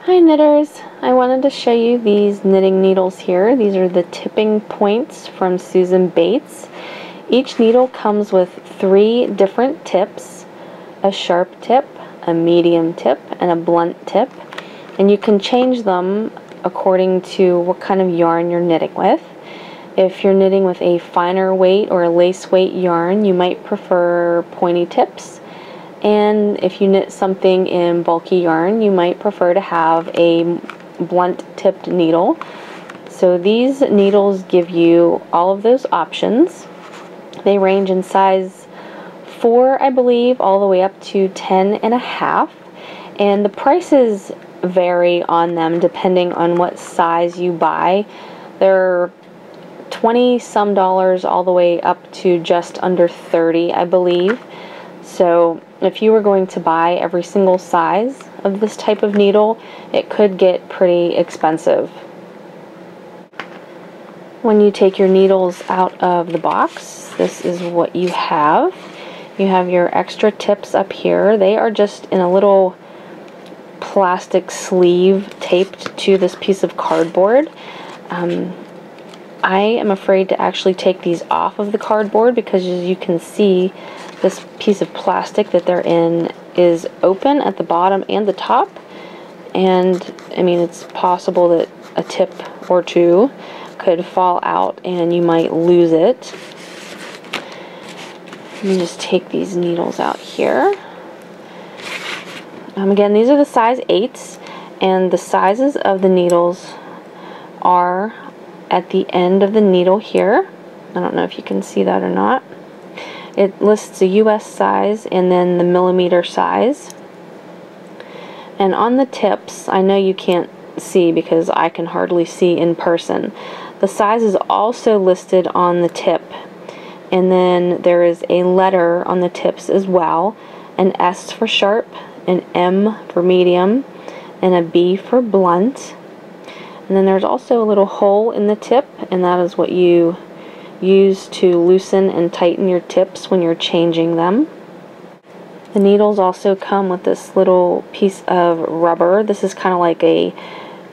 Hi knitters! I wanted to show you these knitting needles here. These are the tipping points from Susan Bates. Each needle comes with 3 different tips, a sharp tip, a medium tip, and a blunt tip. And you can change them according to what kind of yarn you're knitting with. If you're knitting with a finer weight or a lace weight yarn, you might prefer pointy tips. And if you knit something in bulky yarn, you might prefer to have a blunt tipped needle. So these needles give you all of those options. They range in size 4, I believe, all the way up to 10.5. And the prices vary on them depending on what size you buy. They're $20 some all the way up to just under 30, I believe. So if you were going to buy every single size of this type of needle, it could get pretty expensive. When you take your needles out of the box, this is what you have. You have your extra tips up here. They are just in a little plastic sleeve taped to this piece of cardboard. I am afraid to actually take these off of the cardboard because, as you can see, this piece of plastic that they're in is open at the bottom and the top, and I mean, it's possible that a tip or two could fall out and you might lose it. Let me just take these needles out here. Again, these are the size 8s, and the sizes of the needles are at the end of the needle here. I don't know if you can see that or not. It lists a US size and then the millimeter size. And on the tips, I know you can't see because I can hardly see in person. The size is also listed on the tip. And then there is a letter on the tips as well. An S for sharp, an M for medium, and a B for blunt. And then there's also a little hole in the tip, and that is what you use to loosen and tighten your tips when you're changing them. The needles also come with this little piece of rubber. This is kind of like a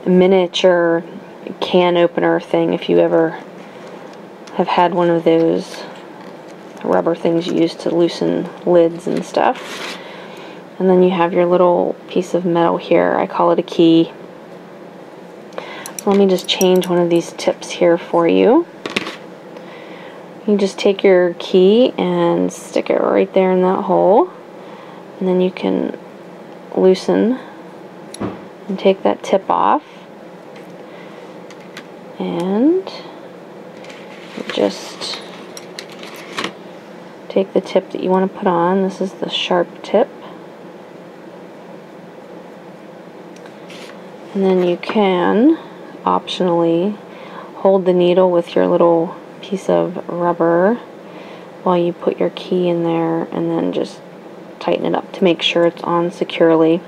miniature can opener thing, if you ever have had one of those rubber things you use to loosen lids and stuff. And then you have your little piece of metal here. I call it a key. So let me just change one of these tips here for you. You just take your key and stick it right there in that hole, and then you can loosen and take that tip off, and just take the tip that you want to put on. This is the sharp tip, and then you can optionally hold the needle with your little piece of rubber while you put your key in there, and then just tighten it up to make sure it's on securely.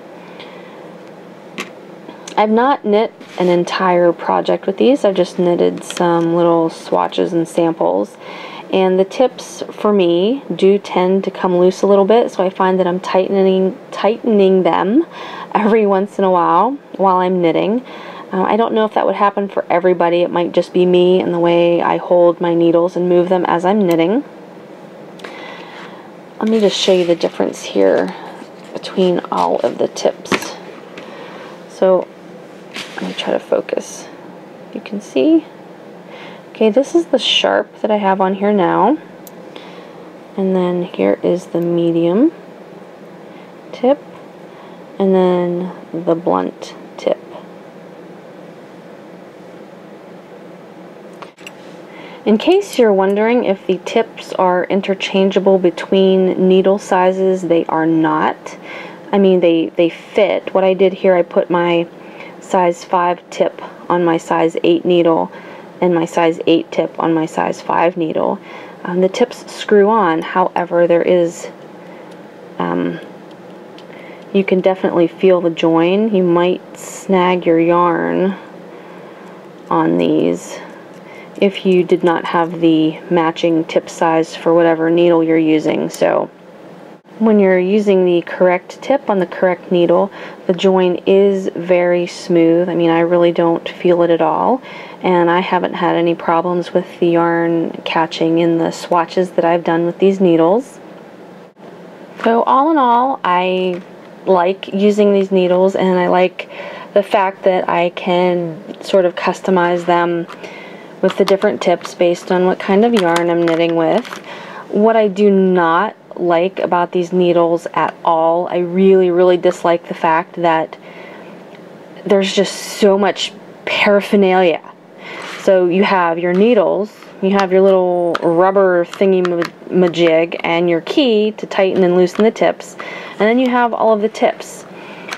I've not knit an entire project with these. I've just knitted some little swatches and samples, and the tips for me do tend to come loose a little bit, so I find that I'm tightening them every once in a while I'm knitting. I don't know if that would happen for everybody. It might just be me and the way I hold my needles and move them as I'm knitting. Let me just show you the difference here between all of the tips. So let me try to focus. You can see. Okay, this is the sharp that I have on here now. And then here is the medium tip. And then the blunt tip. In case you're wondering if the tips are interchangeable between needle sizes, they are not. I mean, they fit. What I did here, I put my size 5 tip on my size 8 needle and my size 8 tip on my size 5 needle. The tips screw on, however, there is, you can definitely feel the join. You might snag your yarn on these if you did not have the matching tip size for whatever needle you're using. So when you're using the correct tip on the correct needle, the join is very smooth. I mean, I really don't feel it at all, and I haven't had any problems with the yarn catching in the swatches that I've done with these needles. So all in all, I like using these needles, and I like the fact that I can sort of customize them with the different tips based on what kind of yarn I'm knitting with. What I do not like about these needles at all, I really dislike the fact that there's just so much paraphernalia. So you have your needles, you have your little rubber thingy-majig, and your key to tighten and loosen the tips, and then you have all of the tips.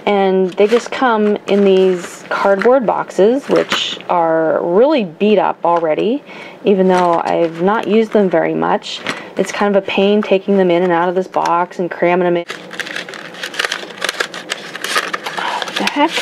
And they just come in these cardboard boxes, which are really beat up already, even though I've not used them very much. It's kind of a pain taking them in and out of this box and cramming them in. Oh, what the heck?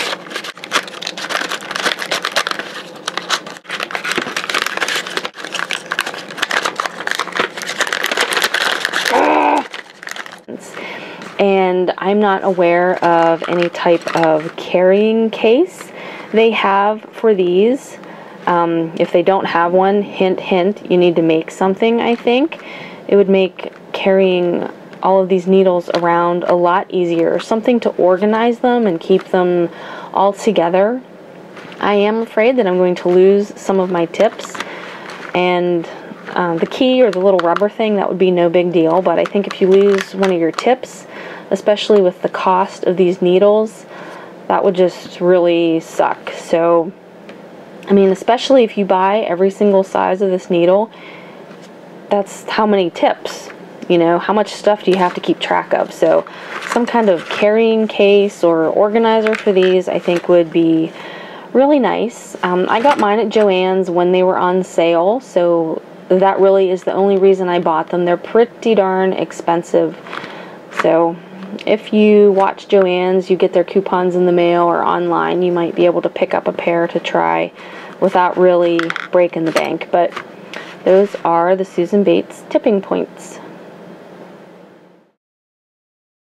And I'm not aware of any type of carrying case they have for these. If they don't have one, hint hint, you need to make something, I think. It would make carrying all of these needles around a lot easier. Something to organize them and keep them all together. I am afraid that I'm going to lose some of my tips, and the key or the little rubber thing, that would be no big deal, but I think if you lose one of your tips, especially with the cost of these needles, that would just really suck. So, I mean, especially if you buy every single size of this needle, that's how many tips, you know, how much stuff do you have to keep track of? So some kind of carrying case or organizer for these, I think, would be really nice. I got mine at Joann's when they were on sale, so that really is the only reason I bought them. They're pretty darn expensive. So if you watch Joann's, you get their coupons in the mail or online, you might be able to pick up a pair to try without really breaking the bank. But those are the Susan Bates tipping points.